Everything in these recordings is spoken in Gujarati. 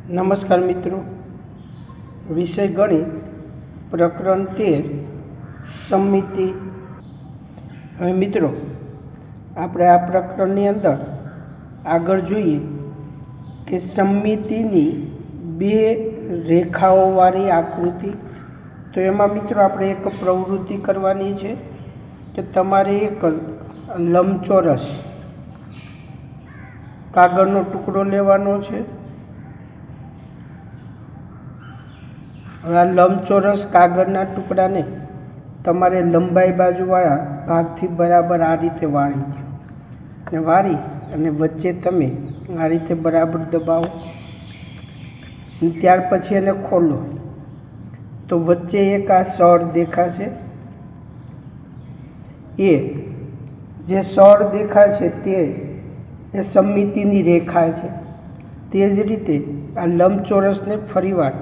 नमस्कार मित्रों, विषय गणित प्रकरण 13 सममिति। हवे मित्रों આપણે આ પ્રકરણની અંદર આગળ જોઈએ કે સમમિતિની બે રેખાઓવાળી આકૃતિ। તો એમાં મિત્રો આપણે એક પ્રવૃત્તિ કરવાની છે કે તમારે એક લંબચોરસ કાગળનો ટુકડો લેવાનો છે। હવે આ લંબચોરસ કાગળના ટુકડાને તમારે લંબાઈ બાજુવાળા ભાગથી બરાબર આ રીતે વાળી દો અને વાળી અને વચ્ચે તમે આ રીતે બરાબર દબાવો અને ત્યાર પછી એને ખોલો તો વચ્ચે એક આ સળ દેખાશે। એ જે સળ દેખાશે તે એ સમમિતિની રેખા છે। તે જ રીતે આ લંબચોરસને ફરીવાર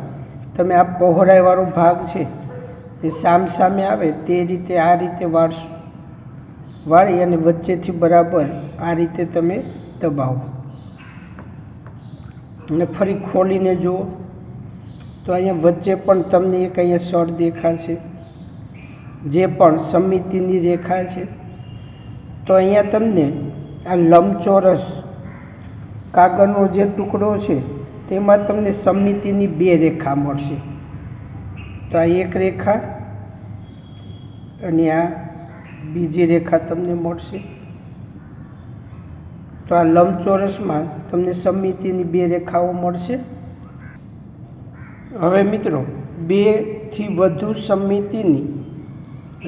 તમે આ પહોળાઈવાળો ભાગ છે એ સામે આવે તે રીતે આ રીતે વાળશો, વાળી અને વચ્ચેથી બરાબર આ રીતે તમે દબાવો અને ફરી ખોલીને જુઓ તો અહીંયા વચ્ચે પણ તમને એક અહીંયા સળ દેખાશે જે પણ સમમિતિની રેખા છે। તો અહીંયા તમને આ લંબચોરસ કાગળનો જે ટુકડો છે તેમાં તમને સમમિતિની બે રેખા મળશે। તો આ એક રેખા અને આ બીજી રેખા તમને મળશે। તો આ લંબચોરસમાં તમને સમમિતિની બે રેખાઓ મળશે। હવે મિત્રો બે થી વધુ સમમિતિની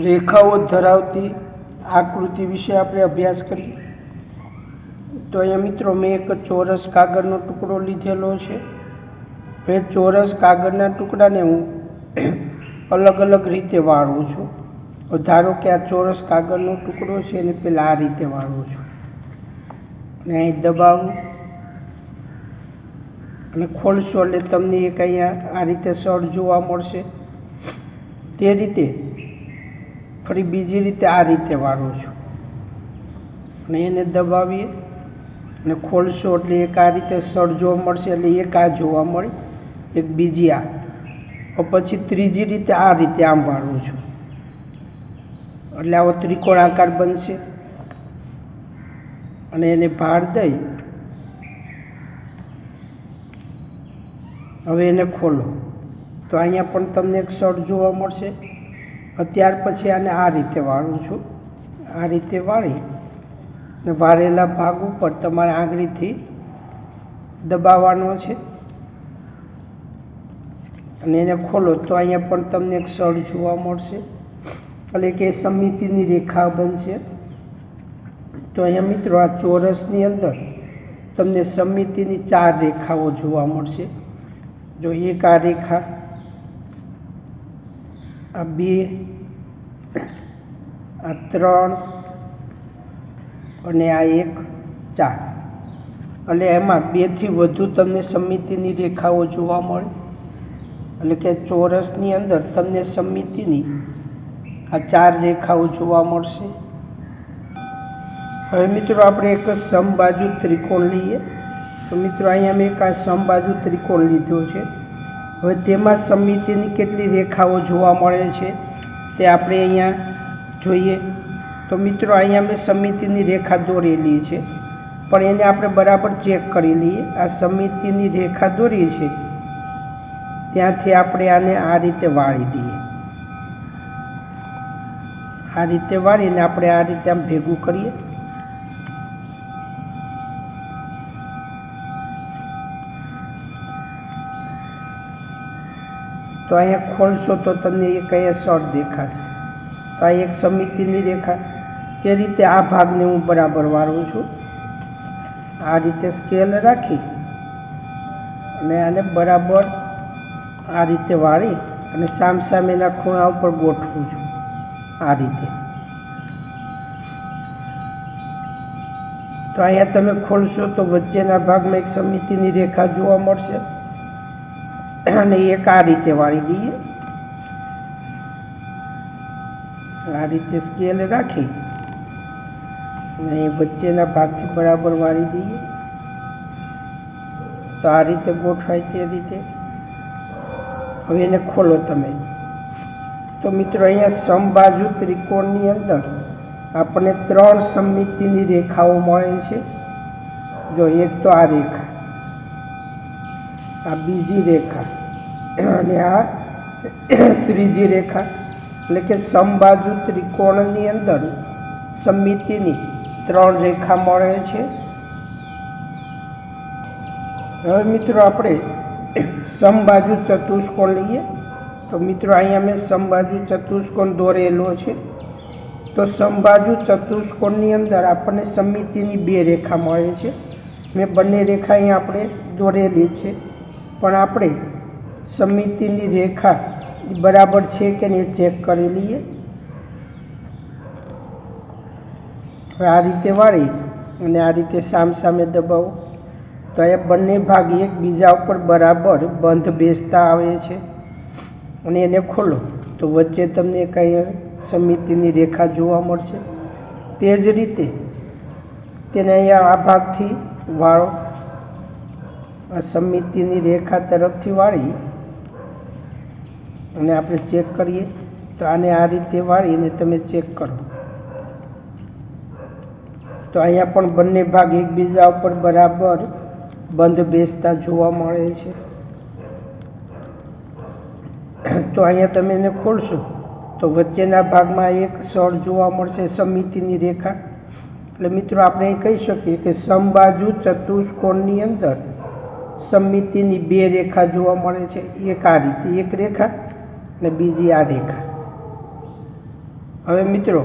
રેખાઓ ધરાવતી આકૃતિ વિશે આપણે અભ્યાસ કરીએ। તો અહીંયા મિત્રો મેં એક ચોરસ કાગળનો ટુકડો લીધેલો છે। એ ચોરસ કાગળના ટુકડાને હું અલગ અલગ રીતે વાળું છું। ધારો કે આ ચોરસ કાગળનો ટુકડો છે એને પહેલાં આ રીતે વાળું છું અને અહીં દબાવું અને ખોલશો એટલે તમને એક અહીંયા આ રીતે સળ જોવા મળશે। તે રીતે ફરી બીજી રીતે આ રીતે વાળું છું અને એને દબાવીએ અને ખોલશો એટલે એક આ રીતે સળ જોવા મળશે, એટલે એક આ જોવા મળે, એક બીજી આ, પછી ત્રીજી રીતે આ રીતે આમ વાળું છું એટલે આવો ત્રિકોણ આકાર બનશે અને એને ભાર દઈ હવે એને ખોલો તો અહીંયા પણ તમને એક સળ જોવા મળશે। ત્યાર પછી આને આ રીતે વાળું છું, આ રીતે વાળી અને વાળેલા ભાગ ઉપર તમારે આંગળીથી દબાવવાનો છે અને એને ખોલો તો અહીંયા પણ તમને એક સળ જોવા મળશે, એટલે કે સમમિતિની રેખા બનશે। તો અહીંયા મિત્રો આ ચોરસની અંદર તમને સમમિતિની ચાર રેખાઓ જોવા મળશે। જો એક આ રેખા, આ બે, આ ત્રણ અને આ એક, ચાર, એટલે એમાં બે થી વધુ તમને સમમિતિની રેખાઓ જોવા મળે, એટલે કે ચોરસની અંદર તમને સમમિતિની આ ચાર રેખાઓ જોવા મળશે। હવે મિત્રો આપણે એક સમબાજુ ત્રિકોણ લઈએ। તો મિત્રો અહીંયા મેં એક આ સમબાજુ ત્રિકોણ લીધો છે। હવે તેમાં સમમિતિની કેટલી રેખાઓ જોવા મળે છે તે આપણે અહીંયા જોઈએ। તો મિત્રો અહીંયા મેં સમમિતિની રેખા દોરેલી છે, પણ એને આપણે બરાબર ચેક કરી લઈએ। આ સમમિતિની રેખા દોરી છે ત્યાંથી આપણે આને આ રીતે વાળી દઈએ, આ રીતે વાળીને આપણે આ રીતે આમ ભેગું કરીએ તો અહીંયા ખોલશો તો તમને એક અહીંયા સળ દેખાશે। તો આ એક સમમિતિની રેખા। તે રીતે આ ભાગને હું બરાબર વાળું છું, આ રીતે સ્કેલ રાખી અને આને બરાબર આ રીતે વાળી અને સામેના ખૂણા ઉપર ગોઠવું છું આ રીતે। તો અહીંયા તમે ખોલશો તો વચ્ચેના ભાગમાં એક સમમિતિની રેખા જોવા મળશે અને એક આ રીતે વાળી દઈએ, આ રીતે સ્કેલ રાખી અને વચ્ચેના ભાગથી બરાબર વાળી દઈએ તો આ રીતે ગોઠવાય તે રીતે. હવે એને ખોલો તમે. તો મિત્રો અહીંયા સમબાજુ ત્રિકોણની અંદર આપણને 3 સમમિતિની રેખાઓ મળે છે. જો એક તો આ રેખા, આ બીજી રેખા અને આ ત્રીજી રેખા, એટલે કે સમબાજુ ત્રિકોણની અંદર સમમિતિની 3 રેખા મળે છે. હવે મિત્રો આપણે સમબાજુ ચતુષ્કોણ લઈએ. તો મિત્રો અહીંયા મેં સમબાજુ ચતુષ્કોણ દોરેલો છે. તો સમબાજુ ચતુષ્કોણની અંદર આપણને સમમિતિની 2 રેખા મળે છે. મેં બંને રેખા અહીંયા આપણે દોરેલી છે, પણ આપણે સમમિતિની રેખા બરાબર છે કે નહીં ચેક કરી લઈએ. હવે આ રીતે વાળી અને આ રીતે સામસામે દબાવો તો અહીંયા બંને ભાગ એકબીજા ઉપર બરાબર બંધ બેસતા આવે છે. અને એને ખોલો તો વચ્ચે તમને કંઈ સમમિતિની રેખા જોવા મળશે. તે જ રીતે તેને અહીંયા આ ભાગથી વાળો, આ સમમિતિની રેખા તરફથી વાળી અને આપણે ચેક કરીએ. તો આને આ રીતે વાળીને તમે ચેક કરો તો અહીંયા પણ બંને ભાગ એકબીજા ઉપર બરાબર બંધ બેસતા જોવા મળે છે. તો અહીંયા તમે એને ખોલશો તો વચ્ચેના ભાગમાં એક સળ જોવા મળશે સમમિતિની રેખા. એટલે મિત્રો આપણે એ કહી શકીએ કે સમબાજુ ચતુષ્કોણની અંદર સમમિતિની 2 રેખા જોવા મળે છે. એક આ રીતે એક રેખા અને બીજી આ રેખા. હવે મિત્રો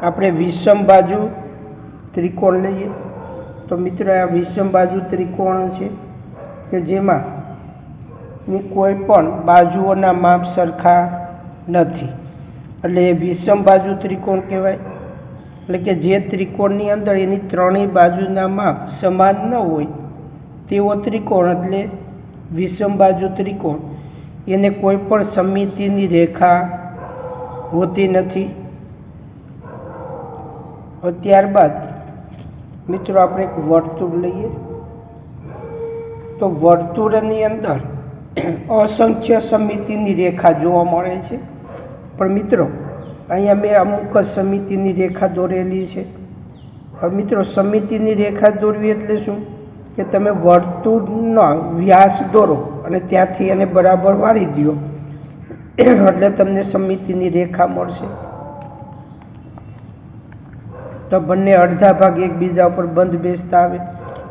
આપણે વિષમબાજુ ત્રિકોણ લઈએ. તો મિત્રો આ વિષમબાજુ ત્રિકોણ છે કે જેમાં કોઈ પણ બાજુઓના માપ સરખા નથી, એટલે એ વિષમબાજુ ત્રિકોણ કહેવાય. એટલે કે જે ત્રિકોણની અંદર એની 3 બાજુના માપ સમાન ન હોય તેવો ત્રિકોણ એટલે વિષમબાજુ ત્રિકોણ. એને કોઈ પણ સમમિતિની રેખા હોતી નથી. ત્યારબાદ મિત્રો આપણે એક વર્તુળ લઈએ. તો વર્તુળની અંદર અસંખ્ય સમમિતિની રેખા જોવા મળે છે. પણ મિત્રો અહીંયા મેં અમુક સમમિતિની રેખા દોરેલી છે. હવે મિત્રો સમમિતિની રેખા દોરવી એટલે શું કે તમે વર્તુળનો વ્યાસ દોરો અને ત્યાંથી એને બરાબર વાળી દો એટલે તમને સમમિતિની રેખા મળશે. તો બંને અડધા ભાગ એકબીજા ઉપર બંધ બેસતા આવે.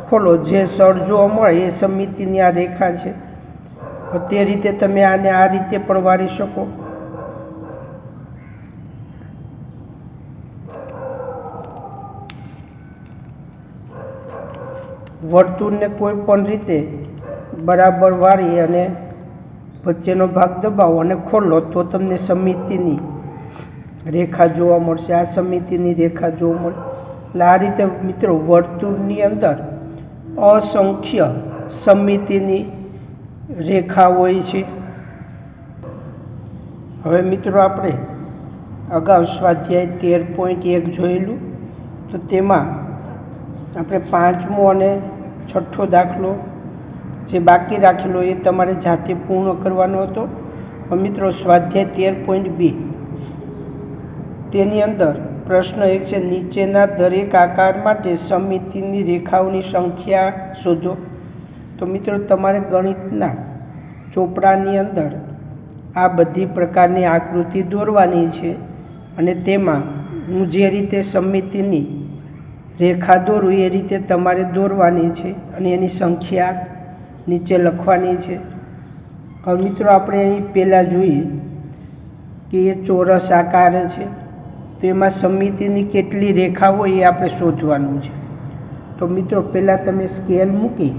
ખોલો, જે સળ જોવા મળે એ સમમિતિની આ રેખા છે. તે રીતે તમે આને આ રીતે પણ વાળી શકો. વર્તુળને કોઈ પણ રીતે બરાબર વાળી અને વચ્ચેનો ભાગ દબાવો અને ખોલો તો તમને સમમિતિની રેખા જોવા મળશે. આ સમમિતિની રેખા જોવા મળે. એટલે આ રીતે મિત્રો વર્તુળની અંદર અસંખ્ય સમમિતિની રેખા હોય છે. હવે મિત્રો આપણે અગાઉ સ્વાધ્યાય 13.1 જોયેલું. તો તેમાં આપણે 5મો અને 6ઠ્ઠો દાખલો જે બાકી રાખેલો એ તમારે જાતે પૂર્ણ કરવાનો હતો. મિત્રો સ્વાધ્યાય 13.2 તેની અંદર પ્રશ્ન 1 છે, નીચેના દરેક આકાર માટે સમમિતિની રેખાઓની સંખ્યા શોધો. તો મિત્રો તમારે ગણિતના ચોપડાની અંદર આ બધી પ્રકારની આકૃતિ દોરવાની છે અને તેમાં હું જે રીતે સમમિતિની રેખા દોરું એ રીતે તમારે દોરવાની છે અને એની સંખ્યા નીચે લખવાની છે. હવે મિત્રો આપણે અહીં પહેલાં જોઈએ કે એ ચોરસ આકાર છે. તો એમાં સમમિતિની કેટલી રેખા હોય એ આપણે શોધવાનું છે. તો મિત્રો પહેલાં તમે સ્કેલ મૂકી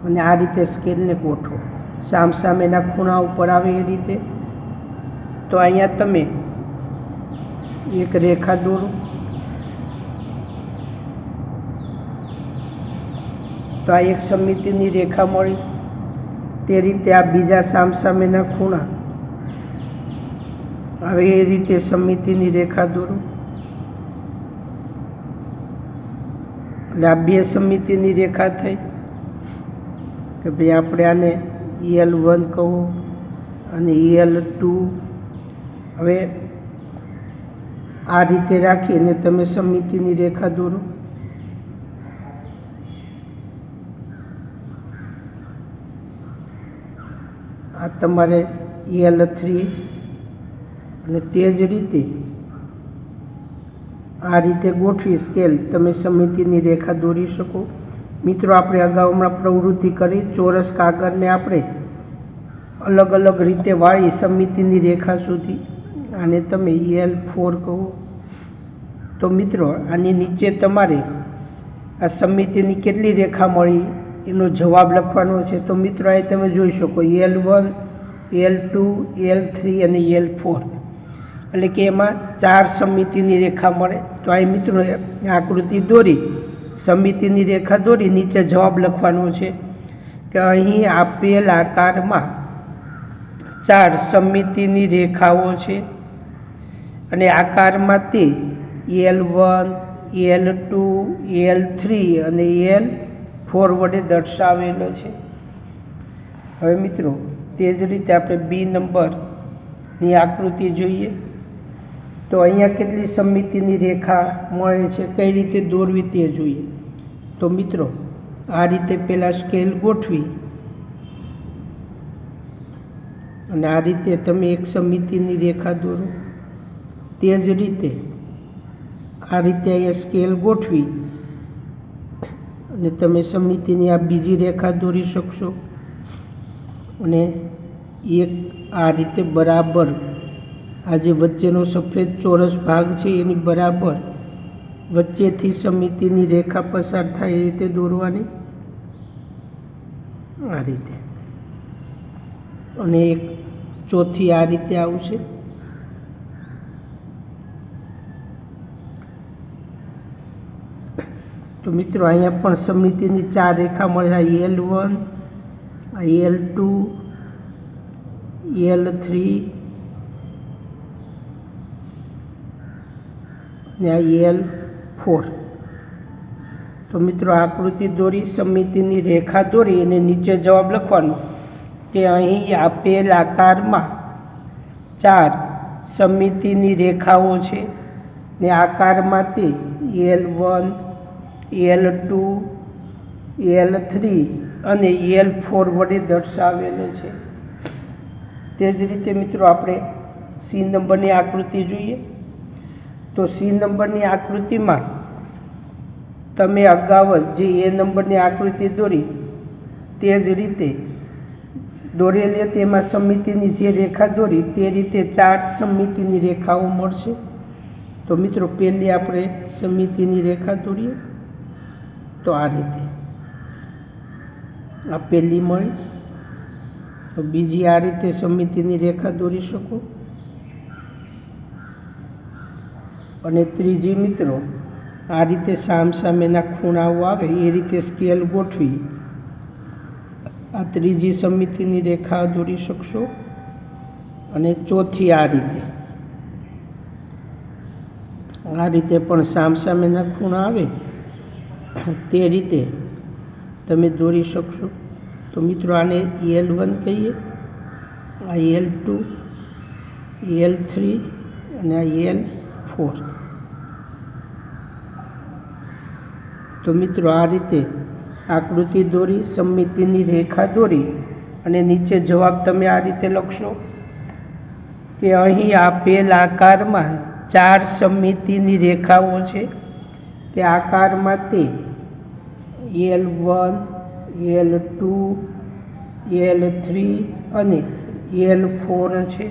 અને આ રીતે સ્કેલને ગોઠવો, સામસામેના ખૂણા ઉપર આવે એ રીતે. તો અહીંયા તમે એક રેખા દોરો. તો આ એક સમમિતિની રેખા મળી. તે રીતે આ બીજા સામસામેના ખૂણા હવે એ રીતે સમમિતિની રેખા દોરો. એટલે આ 2 સમમિતિની રેખા થઈ. કે ભાઈ આપણે આને EL1 કહો અને EL2. હવે આ રીતે રાખીને તમે સમમિતિની રેખા દોરો. આ તમારે EL3 અને તે જ રીતે આ રીતે ગોઠવી સ્કેલ તમે સમમિતિની રેખા દોરી શકો. મિત્રો, આપણે અગાઉ હમણાં પ્રવૃત્તિ કરી ચોરસ કાગળને આપણે અલગ અલગ રીતે વાળી સમમિતિની રેખા સુધી. આને તમે EL4 કહો. તો મિત્રો, આની નીચે તમારે આ સમમિતિની કેટલી રેખા મળી એનો જવાબ લખવાનો છે. તો મિત્રો, અહીં તમે જોઈ શકો EL1, EL2, EL3 અને EL4, એટલે કે એમાં 4 સમમિતિની રેખા મળે. તો અહીં મિત્રો આકૃતિ દોરી સમમિતિની રેખા દોરી નીચે જવાબ લખવાનો છે કે અહીં આપેલ આકારમાં 4 સમમિતિની રેખાઓ છે અને આકારમાં તે EL1, EL2, EL3 અને EL4 વડે દર્શાવેલો છે. હવે મિત્રો, તે જ રીતે આપણે B નંબરની આકૃતિ જોઈએ. તો અહીંયા કેટલી સમમિતિની રેખા મળે છે, કઈ રીતે દોરવી તે જોઈએ. તો મિત્રો, આ રીતે પહેલાં સ્કેલ ગોઠવી અને આ રીતે તમે એક સમમિતિની રેખા દોરો. તે જ રીતે આ રીતે અહીંયા સ્કેલ ગોઠવી અને તમે સમમિતિની આ બીજી રેખા દોરી શકશો. અને એક આ રીતે બરાબર આ જે વચ્ચેનો સફેદ ચોરસ ભાગ છે એની બરાબર વચ્ચેથી સમમિતિની રેખા પસાર થાય એ રીતે દોરવાની, આ રીતે. અને એક ચોથી આ રીતે આવશે. તો મિત્રો, અહીંયા પણ સમમિતિની 4 રેખા મળે. આ EL1, આ EL2, EL3 અને આ EL4. તો મિત્રો, આકૃતિ દોરી સમમિતિની રેખા દોરી અને નીચે જવાબ લખવાનો કે અહીં આપેલ આકારમાં 4 સમમિતિની રેખાઓ છે ને આકારમાં તે EL1, EL2, EL3 અને EL4 વડે દર્શાવેલો છે. તે જ રીતે મિત્રો, આપણે C નંબરની આકૃતિ જોઈએ. તો C નંબરની આકૃતિમાં તમે અગાઉ જે A નંબરની આકૃતિ દોરી તે જ રીતે દોરેલી હતી. એમાં સમમિતિની જે રેખા દોરી તે રીતે 4 સમમિતિની રેખાઓ મળશે. તો મિત્રો, પહેલી આપણે સમમિતિની રેખા દોરીએ. તો આ રીતે આ પહેલી મળી. બીજી આ રીતે સમમિતિની રેખા દોરી શકો. અને ત્રીજી મિત્રો, આ રીતે સામસામેના ખૂણાઓ આવે એ રીતે સ્કેલ ગોઠવી આ ત્રીજી સમમિતિની રેખા દોરી શકશો. અને ચોથી આ રીતે પણ સામસામેના ખૂણા આવે તે રીતે તમે દોરી શકશો. તો મિત્રો, આને EL1 કહીએ, આ EL2, EL3 અને આ EL4. તો મિત્રો, આ રીતે આકૃતિ દોરી સમમિતિની રેખા દોરી અને નીચે જવાબ તમે આ રીતે લખશો કે અહીં આપેલ આકારમાં 4 સમમિતિની રેખાઓ છે. તે આકારમાં તે EL1, EL2, EL3 અને EL4 છે.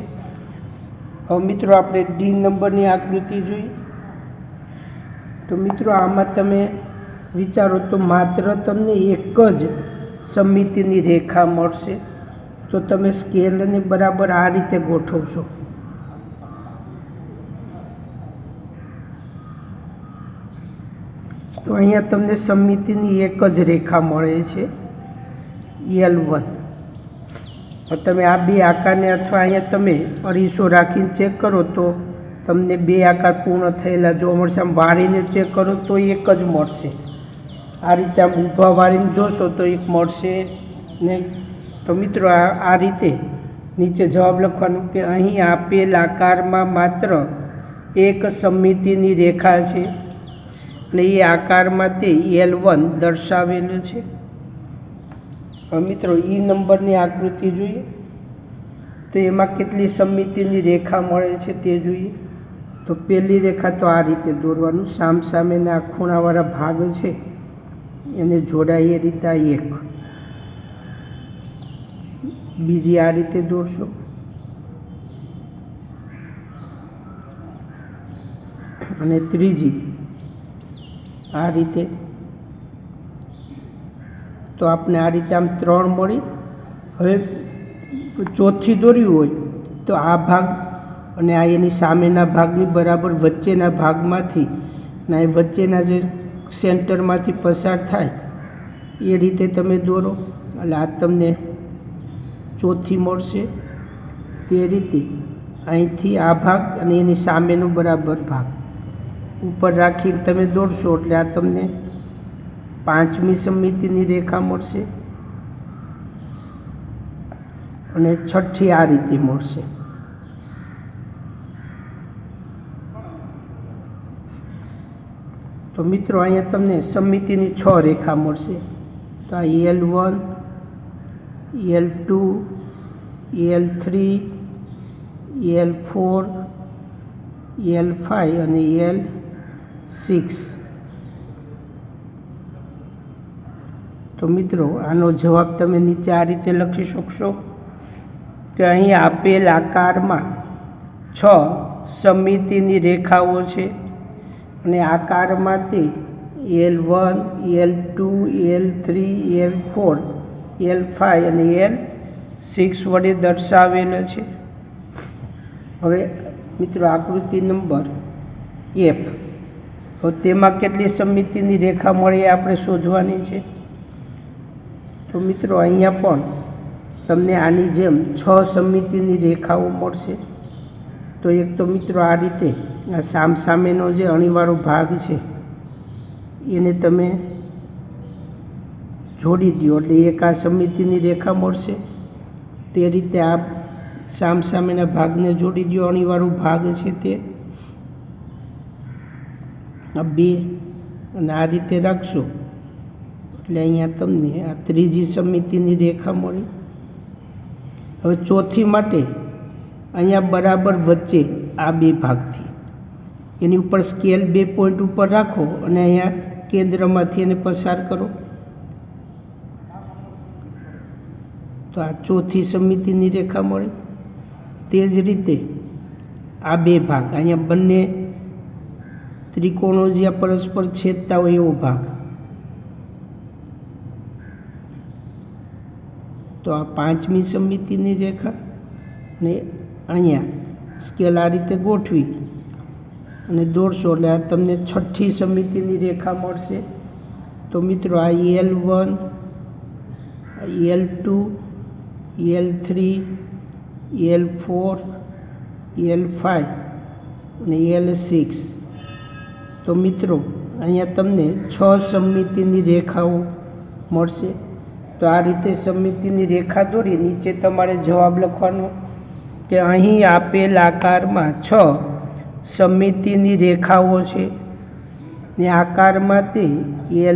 હવે મિત્રો, આપણે D નંબરની આકૃતિ જોઈએ. તો મિત્રો, આમાં તમે વિચારો તો માત્ર તમને એક જ સમમિતિની રેખા મળશે. તો તમે સ્કેલને બરાબર આ રીતે ગોઠવશો. તો અહીંયા તમને સમમિતિની એક જ રેખા મળે છે, EL1. તમે આ બે આકારને અથવા અહીંયા તમે અરીસો રાખીને ચેક કરો તો તમને 2 આકાર પૂર્ણ થયેલા જોવા મળશે. આમ વાળીને ચેક કરો તો એક જ મળશે. આ રીતે આમ ઊભા વાળીને જોશો તો એક મળશે નહીં. તો મિત્રો આ રીતે નીચે જવાબ લખવાનું કે અહીં આપેલ આકારમાં માત્ર એક સમમિતિની રેખા છે અને એ આકારમાં તે L1 દર્શાવેલું છે. હવે મિત્રો ઈ નંબરની આકૃતિ જોઈએ તો એમાં કેટલી સમમિતિની રેખા મળે છે તે જોઈએ. તો પહેલી રેખા તો આ રીતે દોરવાનું, સામસામેના ખૂણાવાળા ભાગ છે એને જોડાય એ રીતે એક. બીજી આ રીતે દોરશો, અને ત્રીજી આ રીતે. તો આપણે આ રીતે આમ 3 મળી. હવે ચોથી દોર્યું હોય તો આ ભાગ અને આ એની સામેના ભાગની બરાબર વચ્ચેના ભાગમાંથી અને એ વચ્ચેના જે સેન્ટરમાંથી પસાર થાય એ રીતે તમે દોરો એટલે આ તમને ચોથી મળશે. તે રીતે અહીંથી આ ભાગ અને એની સામેનો બરાબર ભાગ ઉપર રાખીને તમે દોરશો એટલે આ તમને 5મી સમમિતિની રેખા મળશે અને 6ઠ્ઠી આ રીતે મળશે. તો મિત્રો અહીંયા તમને સમમિતિની 6 રેખા મળશે. તો આ L1, L2, L3, L4, L5 અને L6. તો મિત્રો આનો જવાબ તમે નીચે આ રીતે લખી શકશો કે અહીં આપેલ આકારમાં 6 સમમિતિની રેખાઓ છે અને આકારમાં તે L1, L2, L3, L4, L5 અને L6 વડે દર્શાવેલો છે. હવે મિત્રો આકૃતિ નંબર F. તો તેમાં કેટલી સમમિતિની રેખા મળે એ આપણે શોધવાની છે. તો મિત્રો અહીંયા પણ તમને આની જેમ 6 સમમિતિની રેખાઓ મળશે. તો એક તો મિત્રો આ રીતે આ સામસામેનો જે અણીવાળો ભાગ છે એને તમે જોડી દો એટલે એક આ સમમિતિની રેખા મળશે. તે રીતે આ સામસામેના ભાગને જોડી દો, અણીવાળો ભાગ છે તે આ 2 અને આ રીતે રાખશો એટલે અહીંયા તમને આ ત્રીજી સમમિતિની રેખા મળી. હવે ચોથી માટે અહીંયા બરાબર વચ્ચે આ 2 ભાગથી એની ઉપર સ્કેલ 2 પોઈન્ટ ઉપર રાખો અને અહીંયા કેન્દ્રમાંથી એને પસાર કરો. તો આ ચોથી સમમિતિની રેખા મળી. તે જ રીતે આ 2 ભાગ અહીંયા બંને ત્રિકોણો જ્યાં પરસ્પર છેદતા હોય એવો ભાગ. તો આ 5મી સમમિતિની રેખા અને અહીંયા સ્કેલ આ રીતે ગોઠવી અને દોરશો એટલે આ તમને 6ઠ્ઠી સમમિતિની રેખા મળશે. તો મિત્રો આ L1, L2, L3, L4, L5 અને L6. તો મિત્રો અહીંયા તમને 6 સમમિતિની રેખાઓ મળશે. તો આ રીતે સમમિતિની રેખા દોરી નીચે તમારે જવાબ લખવાનો કે અહીં આપેલ આકારમાં 6 સમમિતિની રેખાઓ છે ને આકારમાં તે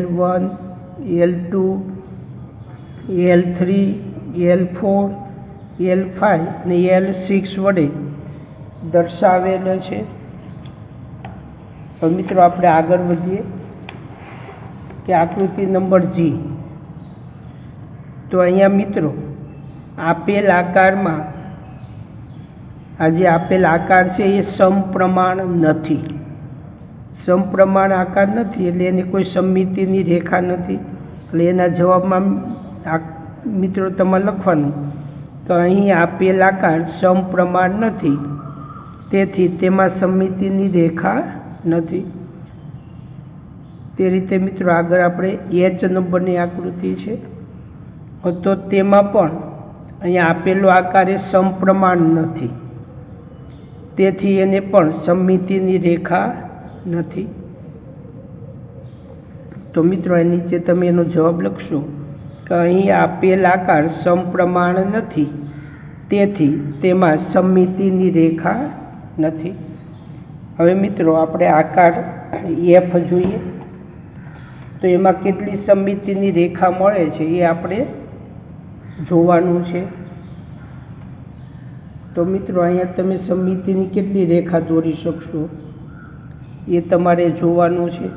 L1, L2, L3, L4, L5 અને L6 વડે દર્શાવેલો છે. હવે મિત્રો આપણે આગળ વધીએ કે આકૃતિ નંબર G. તો અહીંયા મિત્રો આપેલ આકારમાં આ જે આપેલ આકાર છે એ સમપ્રમાણ નથી. સમપ્રમાણ આકાર નથી એટલે એની કોઈ સમમિતિની રેખા નથી. એટલે એના જવાબમાં મિત્રો તમારે લખવાનું કે અહીં આપેલ આકાર સમપ્રમાણ નથી, તેથી તેમાં સમમિતિની રેખા નથી. તે રીતે મિત્રો આગળ આપણે H નંબરની આકૃતિ છે. તો તેમાં પણ અહીંયા આપેલો આકાર એ સમપ્રમાણ નથી, તેથી એને પણ સમમિતિની રેખા નથી. તો મિત્રો નીચે તમે એનો જવાબ લખશો કે અહીં આપેલ આકાર સમપ્રમાણ નથી, તેથી તેમાં સમમિતિની રેખા નથી. હવે મિત્રો આપણે આકાર એફ જોઈએ તો એમાં કેટલી સમમિતિની રેખા મળે છે એ આપણે જોવાનું છે. તો મિત્રો અહીંયા તમે સમમિતિની કેટલી રેખા દોરી શકશો એ તમારે જોવાનું છે.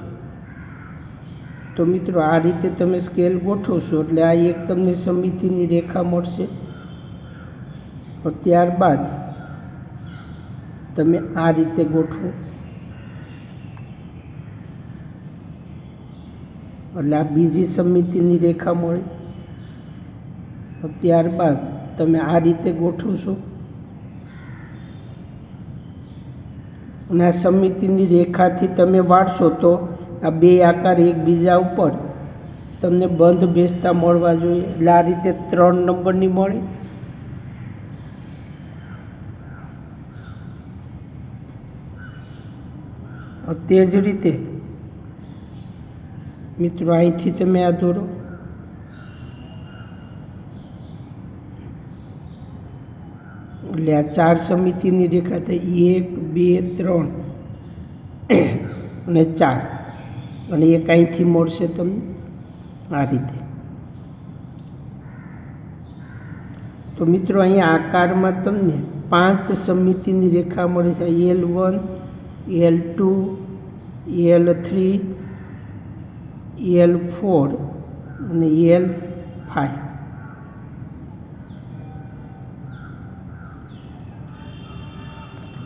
તો મિત્રો આ રીતે તમે સ્કેલ ગોઠવશો એટલે આ એક તમને સમમિતિની રેખા મળશે. ત્યારબાદ તમે આ રીતે ગોઠવો એટલે આ બીજી સમમિતિની રેખા મળી. ત્યારબાદ તમે આ રીતે ગોઠવશો અને આ સમમિતિની રેખાથી તમે વાળશો તો આ બે આકાર એકબીજા ઉપર તમને બંધ બેસતા મળવા જોઈએ. એટલે આ રીતે 3 નંબરની મળી. તે જ રીતે મિત્રો અહીંથી તમે આ દોરો એટલે આ 4 સમમિતિની રેખા થઈ 1 2 3 અને 4 અને એક અહીંથી મળશે તમને આ રીતે. તો મિત્રો અહીંયા આકારમાં તમને 5 સમમિતિની રેખા મળી છે. L1 L2 L3 L4 અને L5.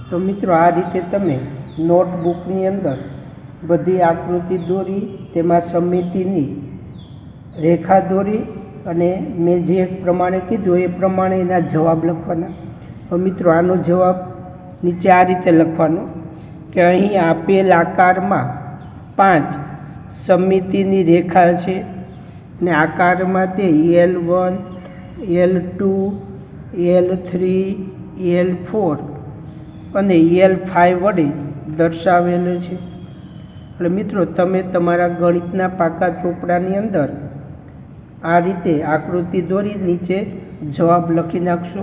તો મિત્રો આ રીતે તમે નોટબુકની અંદર બધી આકૃતિ દોરી તેમાં સમમિતિની રેખા દોરી અને મેં જે પ્રમાણે કીધું એ પ્રમાણે એના જવાબ લખવાના. તો મિત્રો આનો જવાબ નીચે આ રીતે લખવાનો કે અહીં આપેલ આકારમાં 5 સમમિતિની રેખા છે અને આકારમાં તે L1 L2 L3 L4 અને L5 વડે દર્શાવેલો છે. એટલે મિત્રો તમે તમારા ગણિતના પાકા ચોપડાની અંદર આ રીતે આકૃતિ દોરી નીચે જવાબ લખી નાખશો.